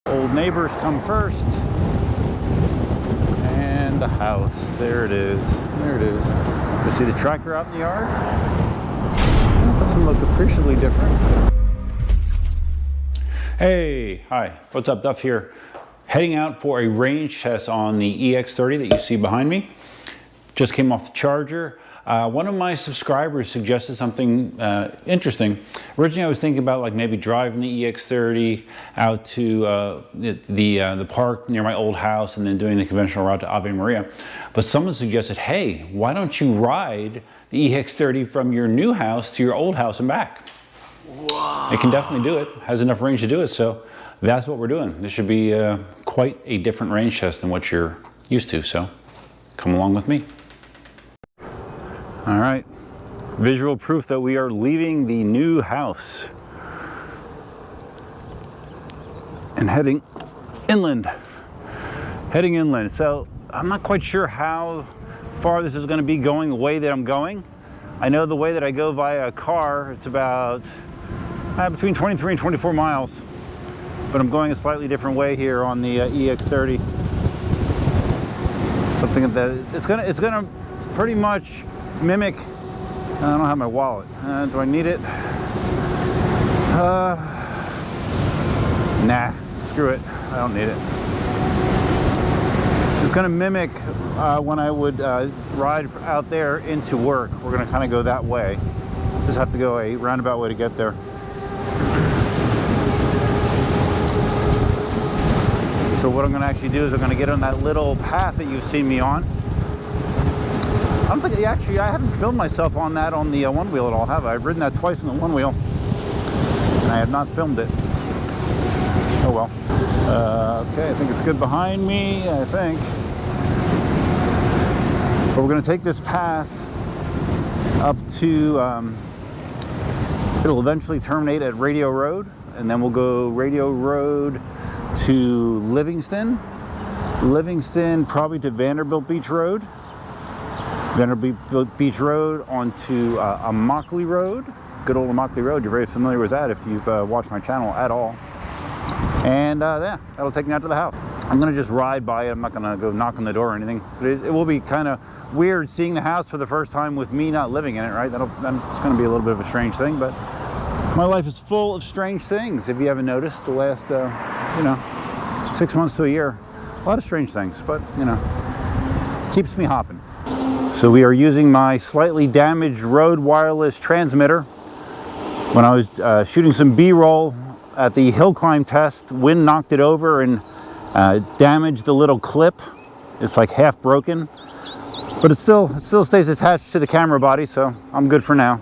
Old neighbors come first. And the house. There it is. There it is. You see the tractor out in the yard? It doesn't look appreciably different. Hey, hi. What's up? Duff here. Heading out for a range test on the EX30 that you see behind me. Just came off the charger. One of my subscribers suggested something interesting. Originally, I was thinking about like maybe driving the EX30 out to the park near my old house and then doing the conventional route to Ave Maria. But someone suggested, hey, why don't you ride the EX30 from your new house to your old house and back? Whoa. It can definitely do it. Has enough range to do it. So that's what we're doing. This should be quite a different range test than what you're used to. So come along with me. All right, visual proof that we are leaving the new house and heading inland. So I'm not quite sure how far this is going to be going the way that I'm going. I know the way that I go via car, it's about between 23 and 24 miles, but I'm going a slightly different way here on the EX30. Something that it's gonna pretty much mimic. I don't have my wallet. Do I need it? Nah, screw it. I don't need it. It's going to mimic when I would ride out there into work. We're going to kind of go that way. Just have to go a roundabout way to get there. So what I'm going to actually do is I'm going to get on that little path that you've seen me on. I don't think, actually, I haven't filmed myself on that on the one wheel at all, have I? I've ridden that twice on the one wheel, and I have not filmed it. Oh well. Okay, I think it's good behind me, I think. But we're going to take this path up to, it'll eventually terminate at Radio Road, and then we'll go Radio Road to Livingston. Livingston probably to Vanderbilt Beach Road. Vanderbilt Beach Road onto Immokalee Road. Good old Immokalee Road. You're very familiar with that if you've watched my channel at all. And yeah, that'll take me out to the house. I'm gonna just ride by it. I'm not gonna go knock on the door or anything. But it will be kind of weird seeing the house for the first time with me not living in it, right? It's gonna be a little bit of a strange thing, but my life is full of strange things. If you haven't noticed, the last, 6 months to a year, a lot of strange things, but keeps me hopping. So we are using my slightly damaged Rode wireless transmitter. When I was shooting some B-roll at the hill climb test, wind knocked it over and damaged the little clip. It's like half broken, but it still stays attached to the camera body, so I'm good for now.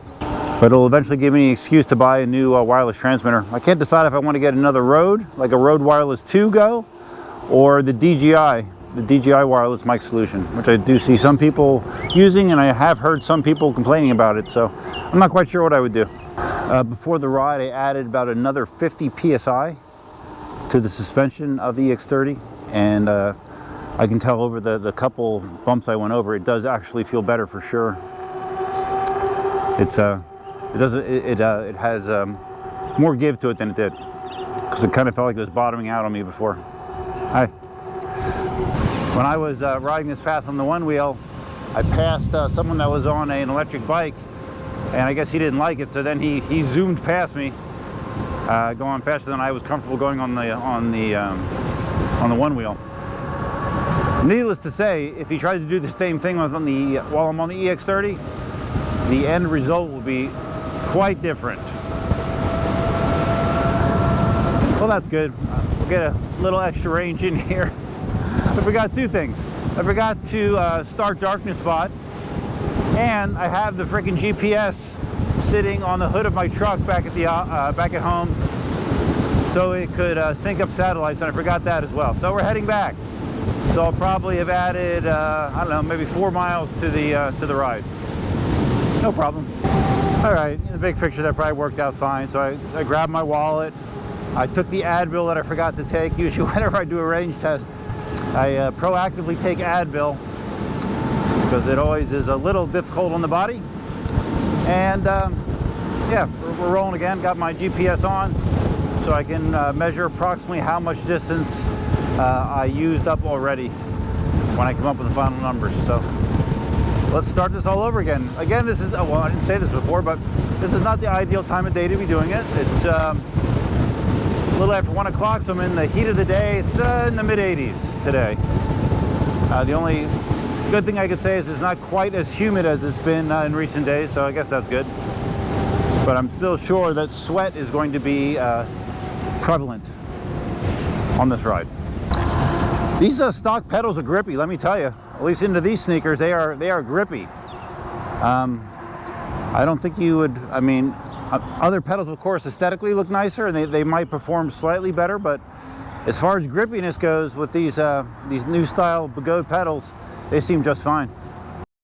But it'll eventually give me an excuse to buy a new wireless transmitter. I can't decide if I want to get another Rode, like a Rode Wireless 2 Go, or the DJI wireless mic solution, which I do see some people using, and I have heard some people complaining about it, so I'm not quite sure what I would do. Before the ride, I added about another 50 PSI to the suspension of the EX30, and I can tell over the couple bumps I went over, it does actually feel better for sure. It has more give to it than it did, because it kind of felt like it was bottoming out on me before. Hi. When I was riding this path on the one wheel, I passed someone that was on an electric bike, and I guess he didn't like it, so then he zoomed past me, going faster than I was comfortable going on the one wheel. Needless to say, if he tried to do the same thing while I'm on the EX30, the end result will be quite different. Well, that's good. We'll get a little extra range in here. I forgot two things. I forgot to start darkness bot, and I have the freaking GPS sitting on the hood of my truck back at home, so it could sync up satellites, and I forgot that as well. So we're heading back. So I'll probably have added, I don't know, maybe 4 miles to the ride. No problem. All right, in the big picture, that probably worked out fine. So I grabbed my wallet. I took the Advil that I forgot to take. Usually whenever I do a range test, I proactively take Advil because it always is a little difficult on the body. And yeah, we're rolling again. Got my GPS on. so I can measure approximately how much distance I used up already when I come up with the final numbers. So let's start this all over again. Again, this is, well, I didn't say this before, but this is not the ideal time of day to be doing it. It's a little after 1 o'clock, so I'm in the heat of the day. It's in the mid-80s today. The only good thing I could say is it's not quite as humid as it's been in recent days, so I guess that's good. But I'm still sure that sweat is going to be prevalent on this ride. These stock pedals are grippy, let me tell you. At least into these sneakers, they are grippy. I don't think you would, I mean, other pedals, of course, aesthetically look nicer and they might perform slightly better, but as far as grippiness goes with these new style Begode pedals, they seem just fine.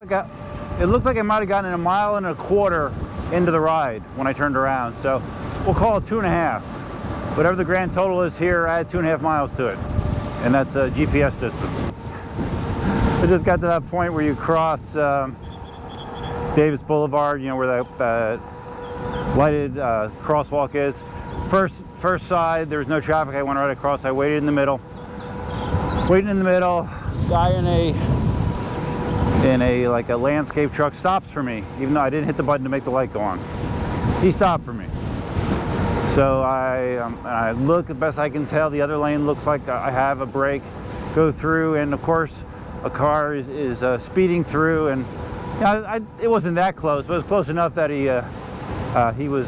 It looked like I might have gotten 1.25 miles into the ride when I turned around, so we'll call it 2.5. Whatever the grand total is here, add 2.5 miles to it, and that's a GPS distance. I just got to that point where you cross Davis Boulevard, you know, where that lighted crosswalk is. First side, there was no traffic. I went right across. I waited in the middle. Guy in a like a landscape truck stops for me, even though I didn't hit the button to make the light go on. He stopped for me. So I look the best I can tell. The other lane looks like I have a brake. Go through, and of course, a car is speeding through, and you know, it wasn't that close, but it was close enough that he was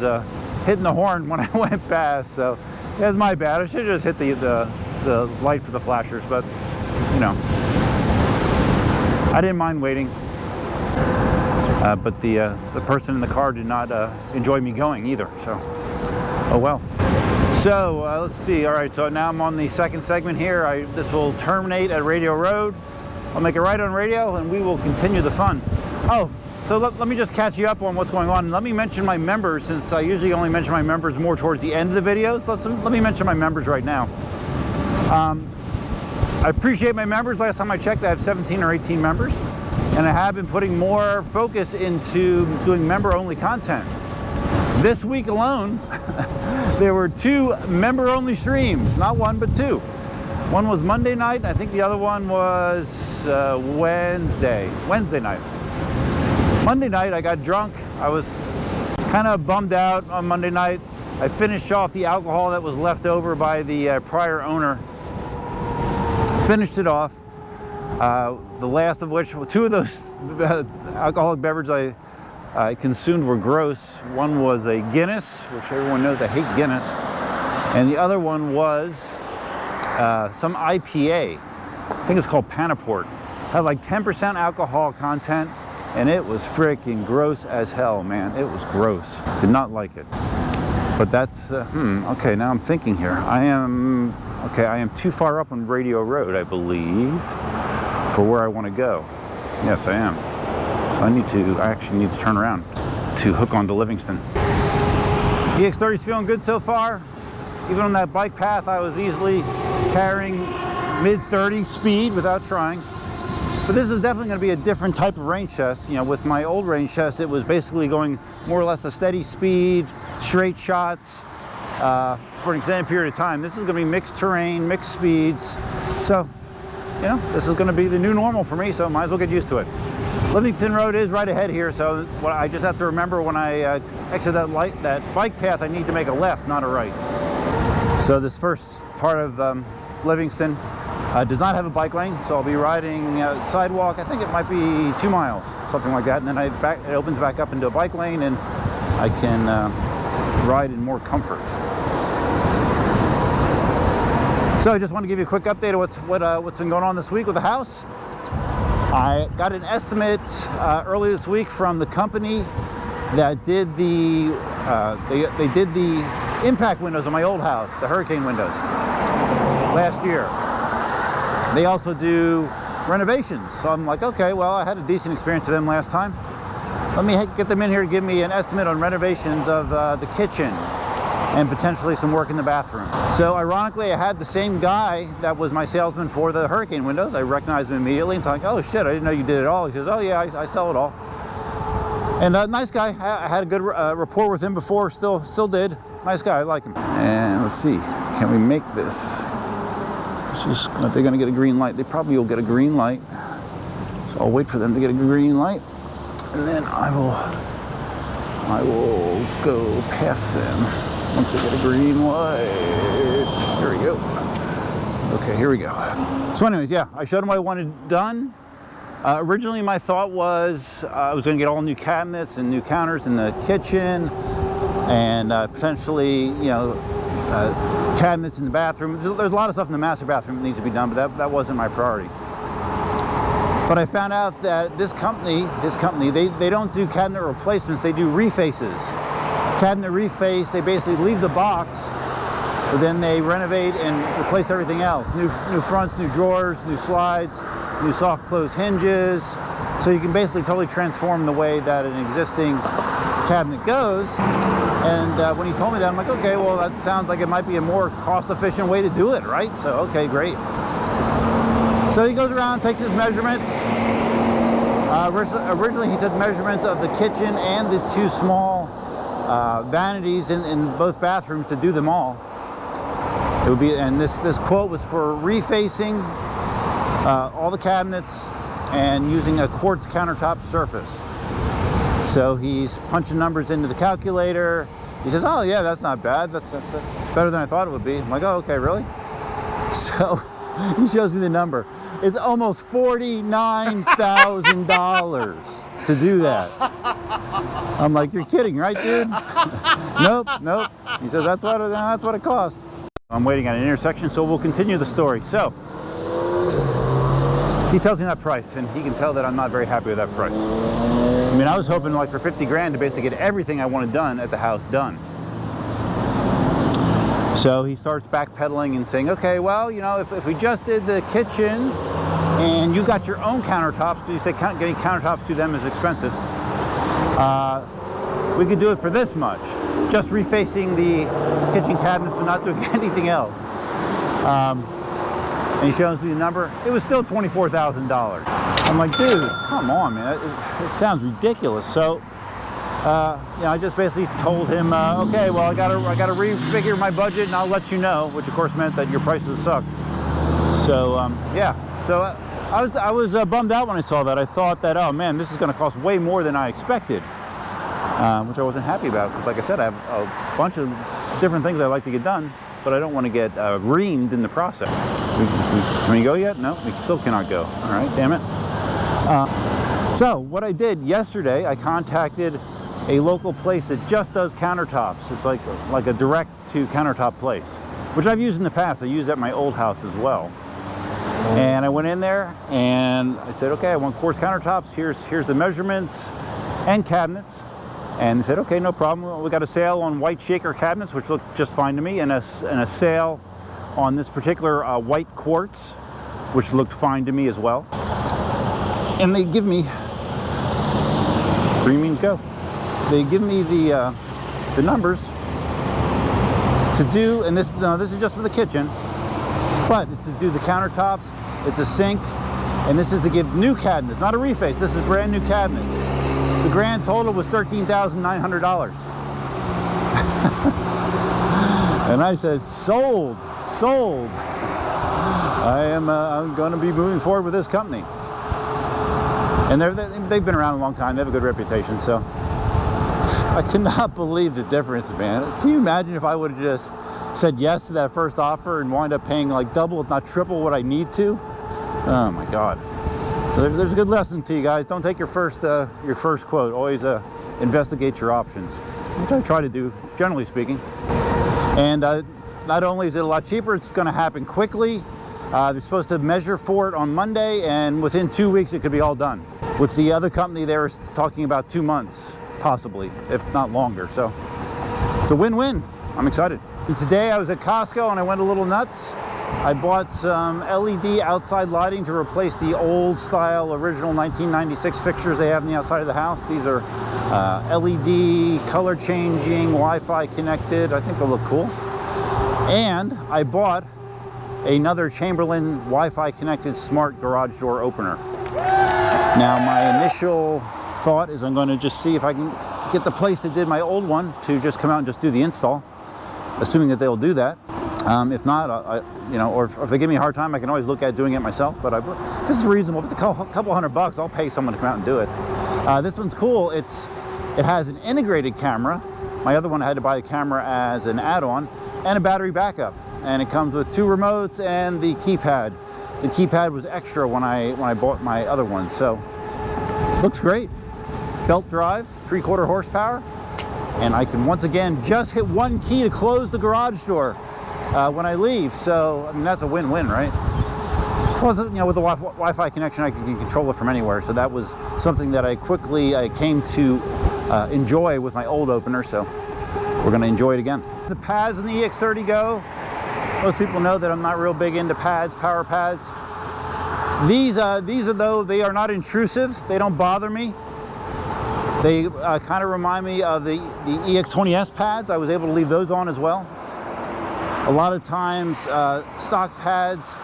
hitting the horn when I went past. So it was my bad. I should have just hit the light for the flashers, but you know, I didn't mind waiting. But the person in the car did not enjoy me going either. So oh well. So let's see. All right. So now I'm on the second segment here. This will terminate at Radio Road. I'll make a right on radio, and we will continue the fun. Oh, so let me just catch you up on what's going on. Let me mention my members, since I usually only mention my members more towards the end of the videos. Let me mention my members right now. I appreciate my members. Last time I checked, I have 17 or 18 members, and I have been putting more focus into doing member-only content. This week alone, there were 2 member-only streams, not 1, but 2. One was Monday night, and I think the other one was Wednesday night. Monday night, I got drunk. I was kind of bummed out on Monday night. I finished off the alcohol that was left over by the prior owner. Finished it off. The last of which, 2 of those alcoholic beverages I consumed were gross. One was a Guinness, which everyone knows I hate Guinness. And the other one was some IPA. I think it's called Panaport. Had like 10% alcohol content, and it was freaking gross as hell, man. It was gross. Did not like it. But that's, okay, now I'm thinking here. I am too far up on Radio Road, I believe, for where I want to go. Yes, I am. So I actually need to turn around to hook onto Livingston. EX30 is feeling good so far. Even on that bike path, I was easily carrying mid-30 speed without trying. But this is definitely going to be a different type of range test. You know, with my old range test, it was basically going more or less a steady speed, straight shots for an extended period of time. This is going to be mixed terrain, mixed speeds. So, you know, this is going to be the new normal for me, so might as well get used to it. Livingston Road is right ahead here, so what I just have to remember when I exit that bike path, I need to make a left, not a right. So this first part of Livingston does not have a bike lane, so I'll be riding sidewalk. I think it might be 2 miles, something like that, and then it opens back up into a bike lane, and I can ride in more comfort. So I just want to give you a quick update of what's been going on this week with the house. I got an estimate early this week from the company that did the they did the impact windows on my old house, the hurricane windows, last year. They also do renovations, so I'm like, okay, well, I had a decent experience with them last time. Let me get them in here to give me an estimate on renovations of the kitchen and potentially some work in the bathroom. So ironically, I had the same guy that was my salesman for the hurricane windows. I recognized him immediately, and so I'm like, oh shit, I didn't know you did it all. He says, oh yeah, I sell it all. And nice guy. I had a good rapport with him before, still did. nice guy, I like him. And let's see, can we make this? It's just, if they're gonna get a green light, they probably will get a green light. So I'll wait for them to get a green light, and then I will go past them once they get a green light. Here we go. Okay, here we go. So anyways, yeah, I showed them what I wanted done. Originally my thought was I was gonna get all new cabinets and new counters in the kitchen, and potentially, you know, cabinets in the bathroom. There's a lot of stuff in the master bathroom that needs to be done, but that wasn't my priority. But I found out that this company, they don't do cabinet replacements, they do refaces. Cabinet reface, they basically leave the box, but then they renovate and replace everything else. New fronts, new drawers, new slides, new soft close hinges. So you can basically totally transform the way that an existing cabinet goes. And when he told me that, I'm like, okay, well, that sounds like it might be a more cost-efficient way to do it, right? So, okay, great. So he goes around, takes his measurements. Originally, he took measurements of the kitchen and the two small vanities in both bathrooms to do them all. It would be, and this quote was for refacing all the cabinets and using a quartz countertop surface. So he's punching numbers into the calculator. He says, "Oh yeah, that's not bad. That's better than I thought it would be." I'm like, "Oh, okay, really?" So he shows me the number. It's almost $49,000 to do that. I'm like, "You're kidding, right, dude?" Nope. He says, "That's what it costs." I'm waiting at an intersection, so we'll continue the story. So he tells me that price, and he can tell that I'm not very happy with that price. I mean, I was hoping like for 50 grand to basically get everything I wanted done at the house done. So he starts backpedaling and saying, okay, well, you know, if we just did the kitchen and you got your own countertops, because you say getting countertops to them is expensive, we could do it for this much, just refacing the kitchen cabinets but not doing anything else. And he shows me the number. It was still $24,000. I'm like, dude, come on, man. It sounds ridiculous. So, you know, I just basically told him, okay, well, I gotta refigure my budget, and I'll let you know. Which, of course, meant that your prices sucked. So, yeah. So I was bummed out when I saw that. I thought that, oh man, this is going to cost way more than I expected, which I wasn't happy about. Because, like I said, I have a bunch of different things I'd like to get done, but I don't want to get reamed in the process. Can we go yet? No, we still cannot go. All right, damn it. So what I did yesterday, I contacted a local place that just does countertops. It's like a direct to countertop place, which I've used in the past. I used at my old house as well. And I went in there and I said, okay, I want quartz countertops. Here's the measurements and cabinets. And they said, okay, no problem. We got a sale on white shaker cabinets, which looked just fine to me, and a sale on this particular white quartz, which looked fine to me as well. And they give me, green means go. They give me the numbers to do, and this is just for the kitchen, but it's to do the countertops, it's a sink, and this is to give new cabinets, not a reface, this is brand new cabinets. The grand total was $13,900. And I said, sold. I'm going to be moving forward with this company. And they've been around a long time. They have a good reputation. So I cannot believe the difference, man. Can you imagine if I would have just said yes to that first offer and wind up paying like double, if not triple, what I need to? Oh my God. So there's a good lesson to you guys. Don't take your first quote. Always investigate your options, which I try to do, generally speaking. And not only is it a lot cheaper, it's going to happen quickly. They're supposed to measure for it on Monday, and within 2 weeks it could be all done. With the other company, they were talking about 2 months, possibly, if not longer. So it's a win-win. I'm excited. And today I was at Costco and I went a little nuts. I bought some LED outside lighting to replace the old style original 1996 fixtures they have on the outside of the house. These are LED, color changing, Wi-Fi connected. I think they'll look cool. And I bought another Chamberlain Wi-Fi connected smart garage door opener. Now my initial thought is I'm going to just see if I can get the place that did my old one to just come out and just do the install. assuming that they'll do that. If not, you know, or if they give me a hard time, I can always look at doing it myself. But if it's reasonable, if it's a couple $100, I'll pay someone to come out and do it. This one's cool. It has an integrated camera. My other one, I had to buy the camera as an add-on, and a battery backup. And it comes with 2 remotes and the keypad. The keypad was extra when I bought my other one. So looks great. Belt drive, 3/4 horsepower, and I can once again just hit 1 key to close the garage door when I leave. So I mean, that's a win-win, right? Plus, you know, with the Wi-Fi connection, I can control it from anywhere. So that was something that I quickly came to enjoy with my old opener. So we're going to enjoy it again. The pads in the EX30 Go. Most people know that I'm not real big into pads, power pads. These are, though, they are not intrusive. They don't bother me. They kind of remind me of the EX20S pads. I was able to leave those on as well. A lot of times, stock pads,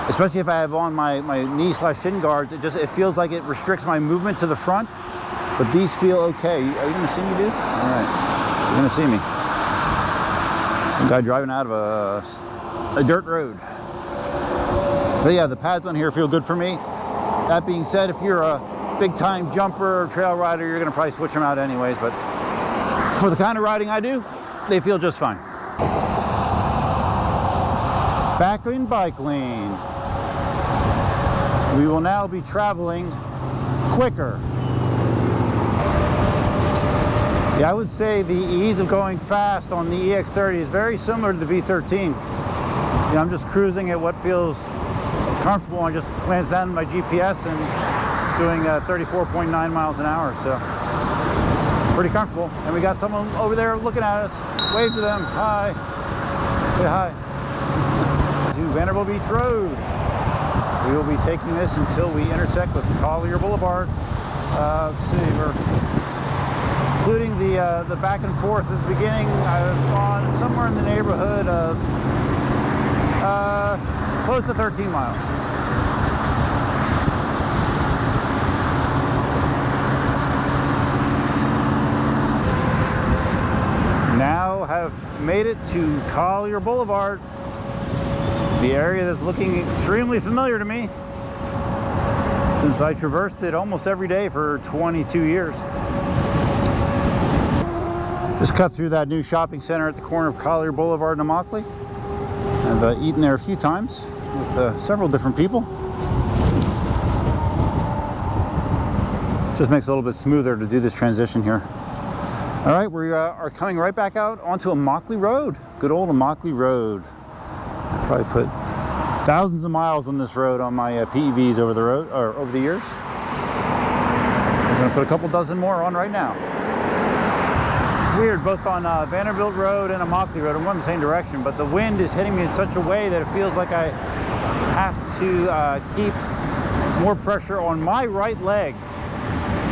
especially if I have on my knee/shin guards, it feels like it restricts my movement to the front. But these feel okay. Are you going to see me, dude? All right, you're going to see me. Some guy driving out of a dirt road. So yeah, the pads on here feel good for me. That being said, if you're a big time jumper or trail rider, you're gonna probably switch them out anyways, but for the kind of riding I do, they feel just fine. Back in bike lane. We will now be traveling quicker. Yeah, I would say the ease of going fast on the EX30 is very similar to the V13. You know, I'm just cruising at what feels comfortable. I just glance down at my GPS and doing 34.9 miles an hour, so pretty comfortable. And we got someone over there looking at us. Wave to them. Hi. Say hi. To Vanderbilt Beach Road. We will be taking this until we intersect with Collier Boulevard. Let's see, we're including the back and forth at the beginning. I've gone somewhere in the neighborhood of close to 13 miles. Now have made it to Collier Boulevard, the area that's looking extremely familiar to me since I traversed it almost every day for 22 years. Just cut through that new shopping center at the corner of Collier Boulevard and Immokalee. I've eaten there a few times with several different people. Just makes it a little bit smoother to do this transition here. All right, we are coming right back out onto Immokalee Road. Good old Immokalee Road. I probably put thousands of miles on this road on my PEVs over the years. I'm going to put a couple dozen more on right now. It's weird, both on Vanderbilt Road and Immokalee Road, I'm going the same direction, but the wind is hitting me in such a way that it feels like I have to keep more pressure on my right leg.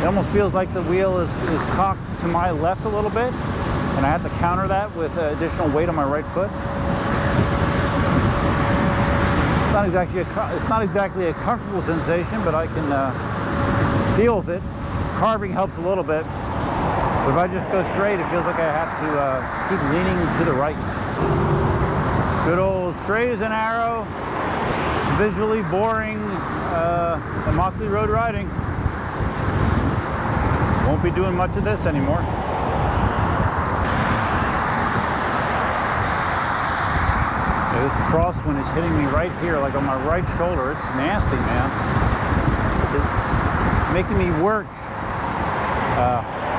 It almost feels like the wheel is cocked to my left a little bit, and I have to counter that with additional weight on my right foot. It's not exactly a comfortable sensation, but I can deal with it. Carving helps a little bit. But if I just go straight, it feels like I have to keep leaning to the right. Good old straight as an arrow, visually boring Immokalee Road riding. Won't be doing much of this anymore. Yeah, this crosswind is hitting me right here, like on my right shoulder. It's nasty, man. It's making me work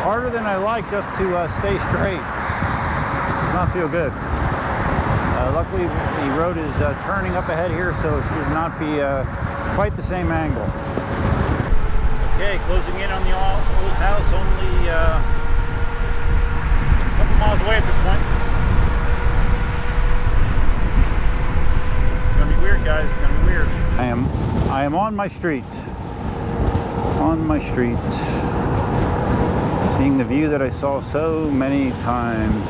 harder than I like just to stay straight. Does not feel good. Luckily, the road is turning up ahead here, so it should not be quite the same angle. Okay, closing in on the old house, only a couple miles away at this point. It's gonna be weird, guys. It's gonna be weird. I am on my street. On my street. Seeing the view that I saw so many times.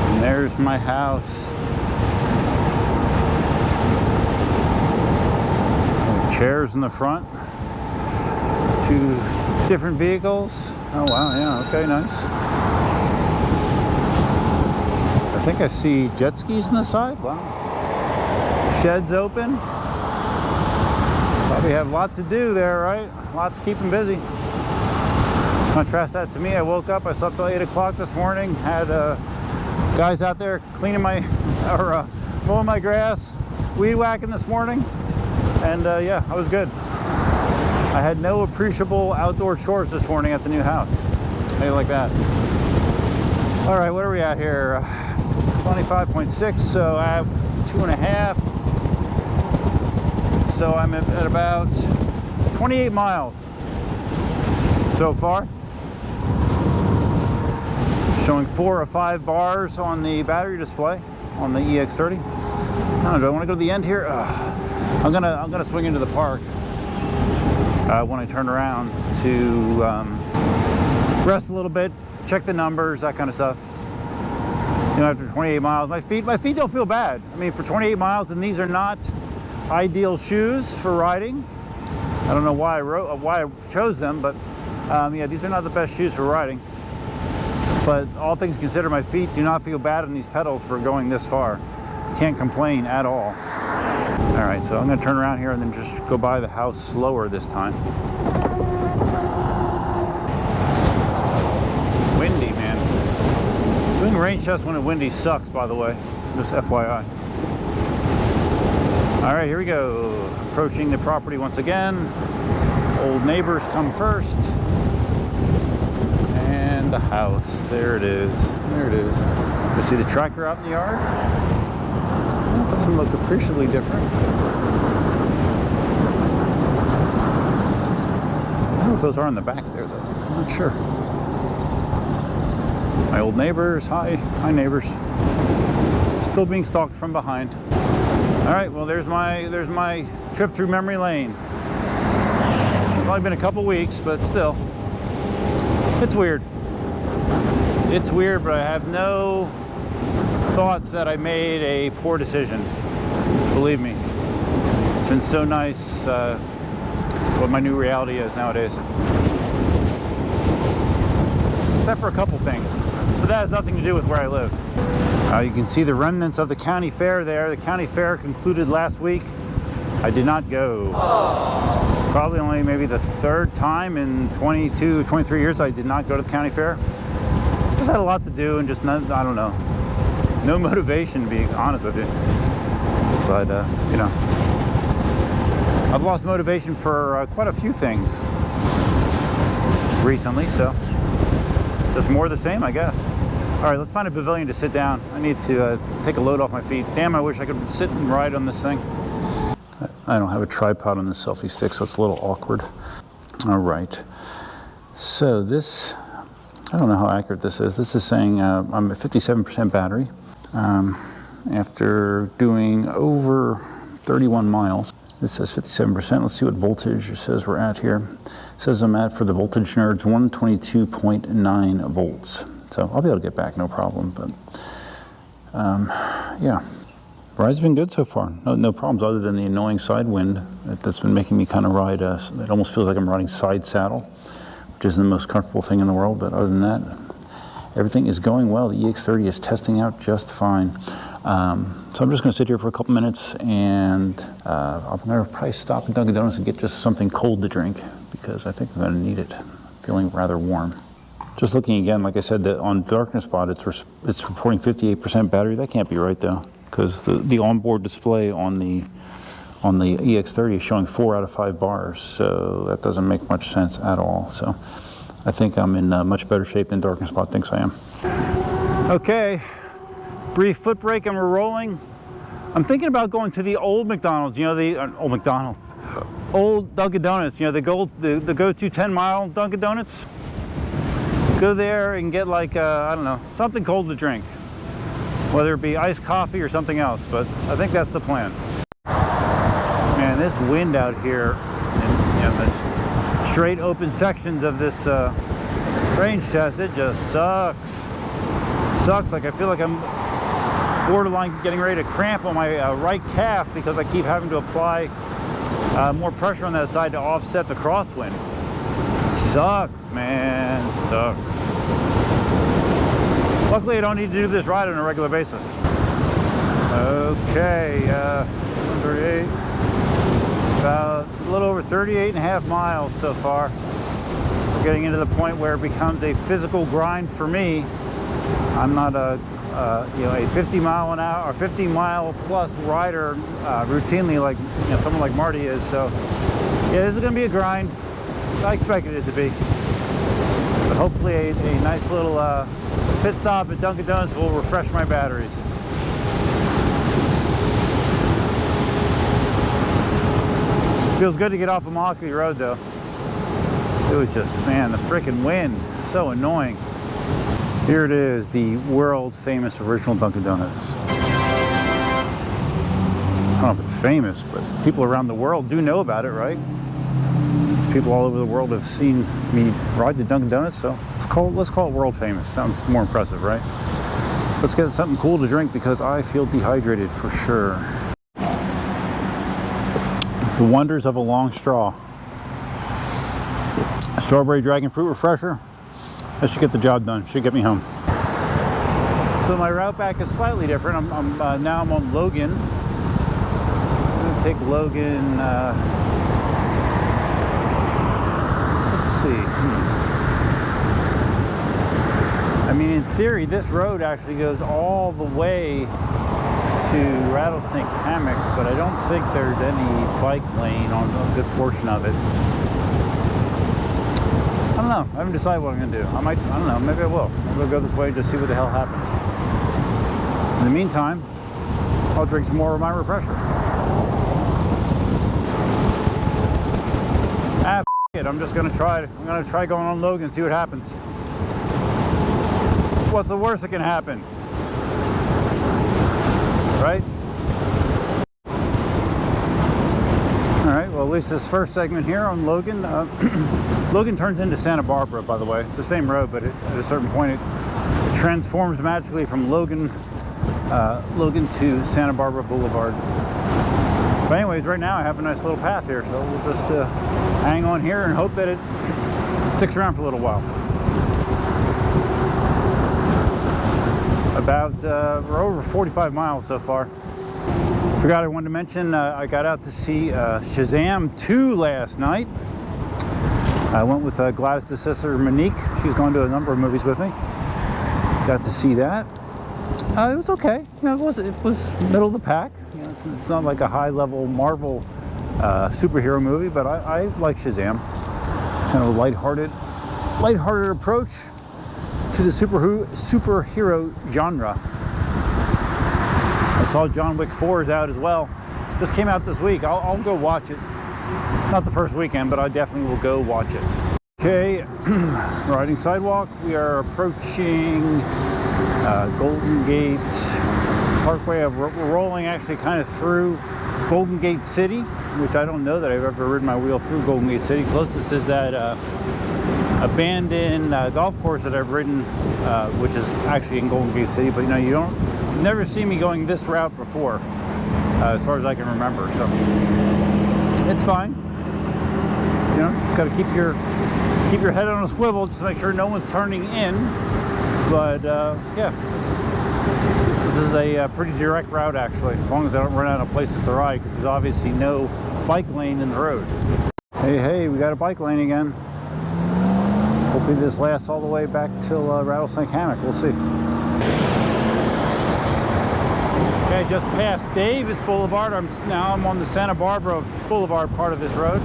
And there's my house. Chairs in the front, 2 Different vehicles. Oh wow, yeah, okay, nice. I think I see jet skis on the side. Wow. Sheds open. Probably have a lot to do there, right? A lot to keep them busy. Contrast that to me. I woke up, I slept till 8 o'clock this morning, had guys out there cleaning mowing my grass, weed whacking this morning, and yeah, I was good. I had no appreciable outdoor chores this morning at the new house. How do you like that? All right, what are we at here? 25.6, so I have 2.5. So I'm at about 28 miles so far. Showing 4 or 5 bars on the battery display on the EX30. I don't know, do I want to go to the end here? I'm gonna swing into the park when I turn around to rest a little bit, check the numbers, that kind of stuff. You know, after 28 miles, my feet don't feel bad. I mean, for 28 miles, and these are not ideal shoes for riding. I don't know why I chose them, but yeah, these are not the best shoes for riding. But all things considered, my feet do not feel bad on these pedals for going this far. Can't complain at all. All right, so I'm gonna turn around here and then just go by the house slower this time. Windy, man. Doing range tests when it's windy sucks, by the way, just FYI. All right, here we go. Approaching the property once again. Old neighbors come first. And the house, there it is. There it is. You see the tractor out in the yard? It doesn't look appreciably different. I don't know what those are in the back there, though. I'm not sure. My old neighbors, hi neighbors. Still being stalked from behind. All right, well, there's my trip through memory lane. It's only been a couple weeks, but still, it's weird. It's weird, but I have no thoughts that I made a poor decision. Believe me, it's been so nice what my new reality is nowadays. Except for a couple things, but that has nothing to do with where I live. You can see the remnants of the county fair there. The county fair concluded last week. I did not go. Probably only maybe the 3rd time in 22, 23 years I did not go to the county fair. Just had a lot to do and just, I don't know, no motivation, to be honest with you. But, you know, I've lost motivation for quite a few things recently, so just more of the same, I guess. All right, let's find a pavilion to sit down. I need to take a load off my feet. Damn, I wish I could sit and ride on this thing. I don't have a tripod on this selfie stick, so it's a little awkward. All right, so this, I don't know how accurate this is. This is saying I'm at 57% battery after doing over 31 miles. This says 57%. Let's see what voltage it says we're at here. It says I'm at, for the voltage nerds, 122.9 volts. So I'll be able to get back, no problem. But yeah, ride's been good so far. No problems other than the annoying side wind that's been making me kind of ride. It almost feels like I'm riding side saddle, which isn't the most comfortable thing in the world. But other than that, everything is going well. The EX30 is testing out just fine. So I'm just going to sit here for a couple minutes, and I'm going to probably stop at Dunkin' Donuts and get just something cold to drink, because I think I'm going to need it. I'm feeling rather warm. Just looking again, like I said, that on darkness spot, it's reporting 58% battery. That can't be right though, because the onboard display on the EX30 is showing 4 out of 5 bars. So that doesn't make much sense at all. So I think I'm in much better shape than darkness spot thinks I am. Okay, brief foot break and we're rolling. I'm thinking about going to the old McDonald's. You know, the old Dunkin' Donuts. You know, the go-to 10-mile Dunkin' Donuts. Go there and get like, I don't know, something cold to drink. Whether it be iced coffee or something else, but I think that's the plan. Man, this wind out here in this straight open sections of this range test, it just sucks. Sucks, like I feel like I'm borderline getting ready to cramp on my right calf because I keep having to apply more pressure on that side to offset the crosswind. Sucks, man, sucks. Luckily, I don't need to do this ride on a regular basis. Okay, 138, about a little over 38.5 miles so far. We're getting into the point where it becomes a physical grind for me. I'm not a a 50 mile an hour or 50 mile plus rider routinely like someone like Marty is. So yeah, this is going to be a grind. I expected it to be, but hopefully a nice little pit stop at Dunkin' Donuts will refresh my batteries. Feels good to get off of Mockley Road though. It was just, man, the freaking wind, so annoying. Here it is, the world famous original Dunkin' Donuts. I don't know if it's famous, but people around the world do know about it, right? Since people all over the world have seen me ride to Dunkin' Donuts, so let's call it world famous. Sounds more impressive, right? Let's get something cool to drink because I feel dehydrated for sure. The wonders of a long straw. A strawberry dragon fruit refresher. That should get the job done. Should get me home. So my route back is slightly different. Now I'm on Logan. I'm gonna take Logan. Let's see. I mean, in theory, this road actually goes all the way to Rattlesnake Hammock, but I don't think there's any bike lane on a good portion of it. I don't know. I haven't decided what I'm going to do. I don't know. Maybe I will. Maybe I'll go this way and just see what the hell happens. In the meantime, I'll drink some more of my refresher. Ah, f it. I'm just going to try it. I'm going to try going on Logan and see what happens. What's the worst that can happen? Right? Alright, well at least this first segment here on Logan, Logan turns into Santa Barbara, by the way. It's the same road, but at a certain point it transforms magically from Logan to Santa Barbara Boulevard. But anyways, right now I have a nice little path here, so we'll just hang on here and hope that it sticks around for a little while. We're over 45 miles so far. Forgot I wanted to mention, I got out to see Shazam 2 last night. I went with Gladys' sister Monique. She's gone to a number of movies with me. Got to see that. It was okay. It was middle of the pack. It's not like a high-level Marvel superhero movie, but I like Shazam. Kind of a lighthearted approach to the superhero genre. I saw John Wick 4 is out as well. Just came out this week. I'll go watch it. Not the first weekend, but I definitely will go watch it. Okay, riding sidewalk. We are approaching Golden Gate Parkway. We're rolling actually kind of through Golden Gate City, which I don't know that I've ever ridden my wheel through Golden Gate City. Closest is that abandoned golf course that I've ridden, which is actually in Golden Gate City, but you've never seen me going this route before, as far as I can remember, so it's fine. Just got to keep your head on a swivel just to make sure no one's turning in, but yeah, this is a pretty direct route actually, as long as I don't run out of places to ride, because there's obviously no bike lane in the road. Hey, we got a bike lane again. Hopefully this lasts all the way back till Rattlesnake Hammock. We'll see. Okay, just past Davis Boulevard. Now I'm on the Santa Barbara Boulevard part of this road.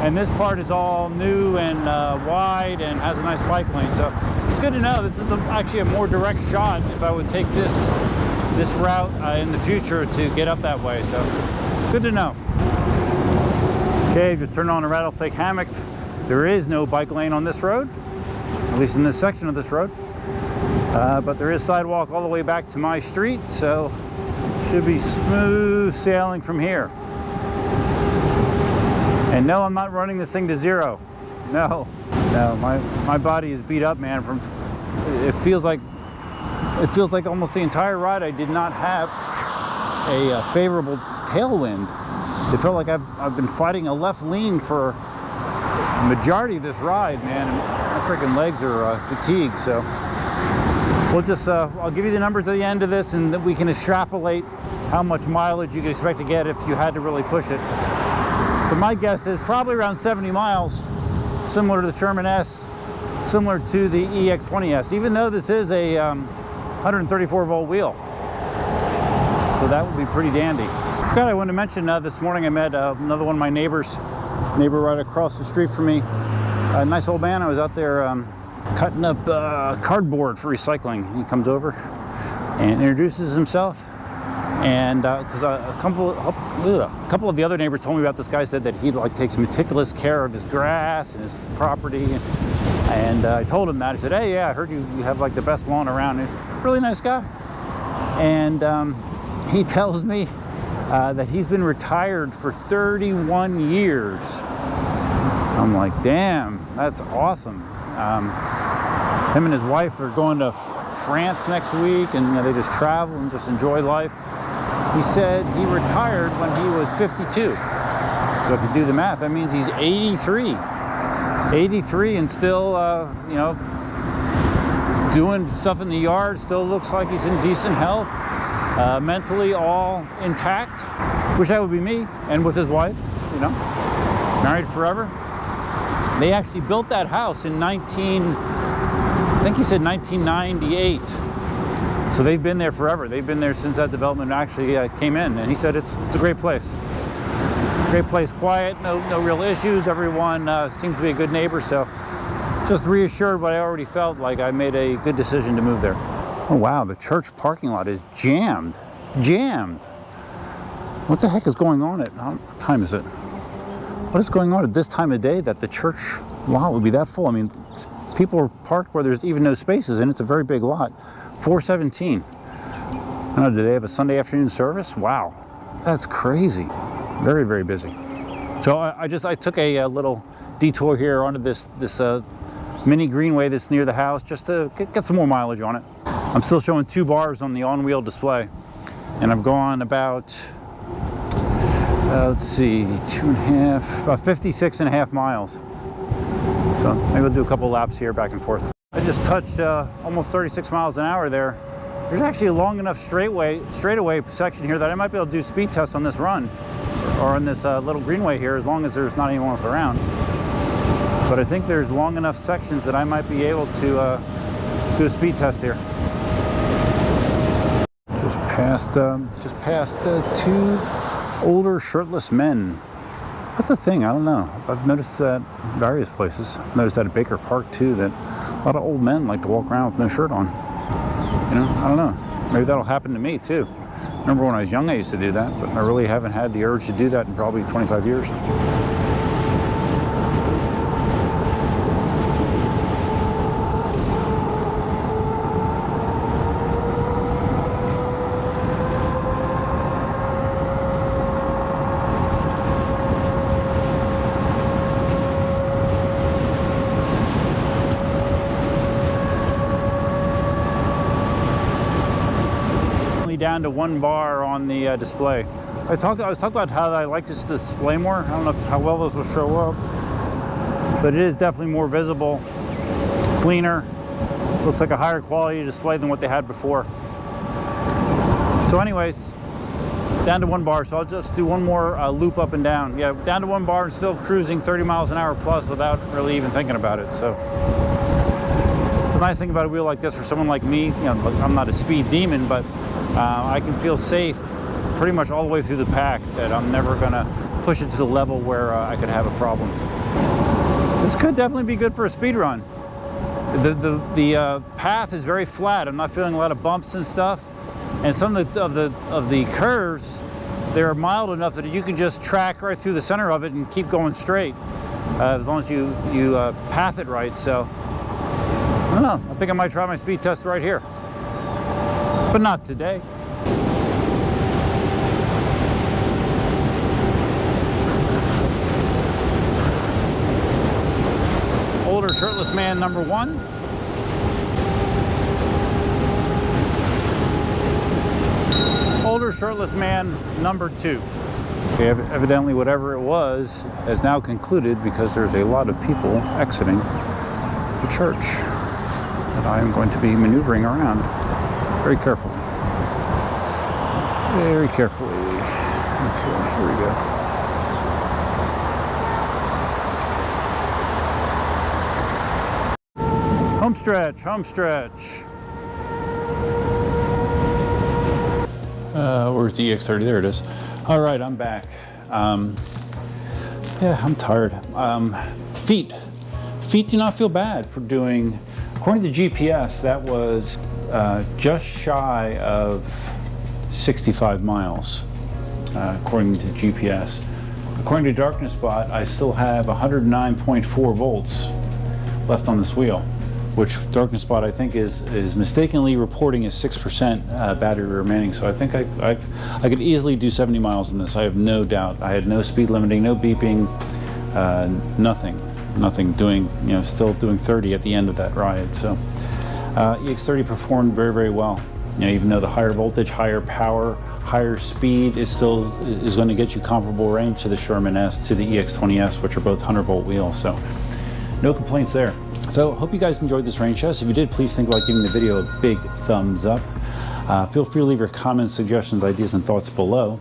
And this part is all new and wide and has a nice bike lane. So it's good to know. This is actually a more direct shot if I would take this route in the future to get up that way. So good to know. Okay, just turned on the Rattlesnake Hammock. There is no bike lane on this road, at least in this section of this road, but there is sidewalk all the way back to my street, so should be smooth sailing from here. And no, I'm not running this thing to zero. No, my body is beat up, man. It feels like almost the entire ride I did not have a favorable tailwind. It felt like I've been fighting a left lean for majority of this ride, man, and my freaking legs are fatigued. So we'll just, I'll give you the numbers at the end of this, and then we can extrapolate how much mileage you can expect to get if you had to really push it. But my guess is probably around 70 miles, similar to the Sherman S, similar to the EX30S, even though this is a 134 volt wheel. So that would be pretty dandy. I forgot I wanted to mention this morning I met another one of my neighbor right across the street from me. A nice old man. I was out there cutting up cardboard for recycling. He comes over and introduces himself. And because a couple of the other neighbors told me about this guy, said that he like takes meticulous care of his grass and his property. And I told him that. I said, hey, yeah, I heard you have like the best lawn around. He's a really nice guy. And he tells me that he's been retired for 31 years. I'm like, damn, that's awesome. Him and his wife are going to France next week, and they just travel and just enjoy life. He said he retired when he was 52. So if you do the math, that means he's 83. 83 and still, you know, doing stuff in the yard. Still looks like he's in decent health. Mentally all intact. Wish that would be me. And with his wife, you know, married forever. They actually built that house in I think he said 1998. So they've been there forever. They've been there since that development actually came in. And he said it's a great place. Great place, quiet, no real issues. Everyone seems to be a good neighbor. So just reassured what I already felt, like I made a good decision to move there. Oh wow, the church parking lot is jammed. Jammed. What the heck is going on at, what time is it? What is going on at this time of day that the church lot would be that full? I mean, people are parked where there's even no spaces, and it's a very big lot. 417. I don't know, do they have a Sunday afternoon service? Wow, that's crazy. Very, very busy. So I took a little detour here onto this mini greenway that's near the house just to get some more mileage on it. I'm still showing 2 bars on the on-wheel display, and I've gone about, let's see, about 56.5 miles. So maybe we'll do a couple laps here back and forth. I just touched almost 36 miles an hour there. There's actually a long enough straightaway section here that I might be able to do speed tests on this run, or on this little greenway here, as long as there's not anyone else around. But I think there's long enough sections that I might be able to do a speed test here. Just past 2 older shirtless men. That's a thing, I don't know. I've noticed that various places. I've noticed that at Baker Park too, that a lot of old men like to walk around with no shirt on. You know, I don't know. Maybe that'll happen to me too. Remember when I was young, I used to do that, but I really haven't had the urge to do that in probably 25 years. Down to 1 bar on the display. I was talking about how I like this display more. I don't know how well this will show up, but it is definitely more visible, cleaner. Looks like a higher quality display than what they had before. So anyways, down to 1 bar. So I'll just do one more loop up and down. Yeah, down to 1 bar and still cruising 30 miles an hour plus without really even thinking about it. So it's a nice thing about a wheel like this for someone like me. You know, I'm not a speed demon, but I can feel safe pretty much all the way through the pack, that I'm never gonna push it to the level where I could have a problem. This could definitely be good for a speed run. The path is very flat. I'm not feeling a lot of bumps and stuff, and some of the curves, they're mild enough that you can just track right through the center of it and keep going straight, as long as you path it right. So I don't know. I think I might try my speed test right here. But not today. Older shirtless man number 1. Older shirtless man number 2. Okay, evidently whatever it was has now concluded because there's a lot of people exiting the church that I am going to be maneuvering around very carefully. Very carefully. Okay, here we go. Home stretch, home stretch. Where's the EX30? There it is. All right, I'm back. Yeah, I'm tired. Feet do not feel bad for doing, according to GPS, that was just shy of 65 miles, according to GPS. According to Darkness Bot, I still have 109.4 volts left on this wheel, which Darkness Bot I think is mistakenly reporting as 6% battery remaining. So I think I could easily do 70 miles in this. I have no doubt. I had no speed limiting, no beeping, nothing. Doing, still doing 30 at the end of that ride. So EX30 performed very, very well. Even though the higher voltage, higher power, higher speed is going to get you comparable range to the Sherman S, to the EX20S, which are both 100-volt wheels. So no complaints there. So hope you guys enjoyed this range test. If you did, please think about giving the video a big thumbs up. Feel free to leave your comments, suggestions, ideas, and thoughts below.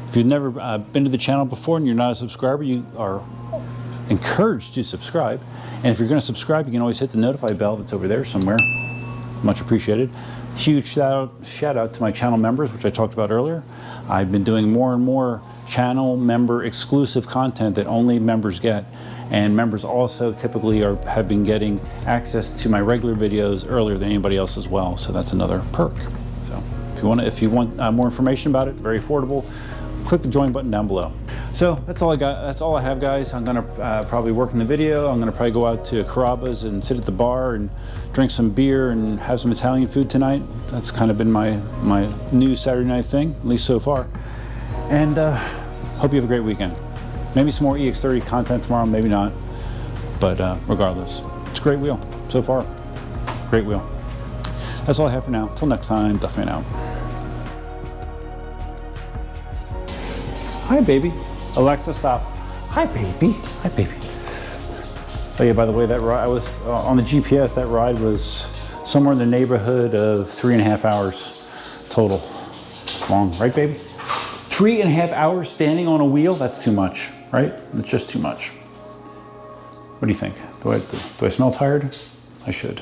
If you've never been to the channel before and you're not a subscriber, you are encouraged to subscribe. And if you're going to subscribe, you can always hit the notify bell that's over there somewhere. Much appreciated. Huge shout out to my channel members, which I talked about earlier. I've been doing more and more channel member exclusive content that only members get. And members also typically have been getting access to my regular videos earlier than anybody else as well. So that's another perk. So if you want more information about it, very affordable, click the join button down below. So that's all I got. That's all I have, guys. I'm gonna probably work in the video. I'm gonna probably go out to Carrabba's and sit at the bar and drink some beer and have some Italian food tonight. That's kind of been my new Saturday night thing, at least so far. And hope you have a great weekend. Maybe some more EX30 content tomorrow, maybe not. But regardless, it's a great wheel so far. Great wheel. That's all I have for now. Till next time, Duffman out. Hi, baby. Alexa, stop. Hi, baby. Hi, baby. Oh yeah, by the way, that ride, I was on the GPS, that ride was somewhere in the neighborhood of 3.5 hours total. Long, right, baby? 3.5 hours standing on a wheel? That's too much, right? That's just too much. What do you think? Do I smell tired? I should.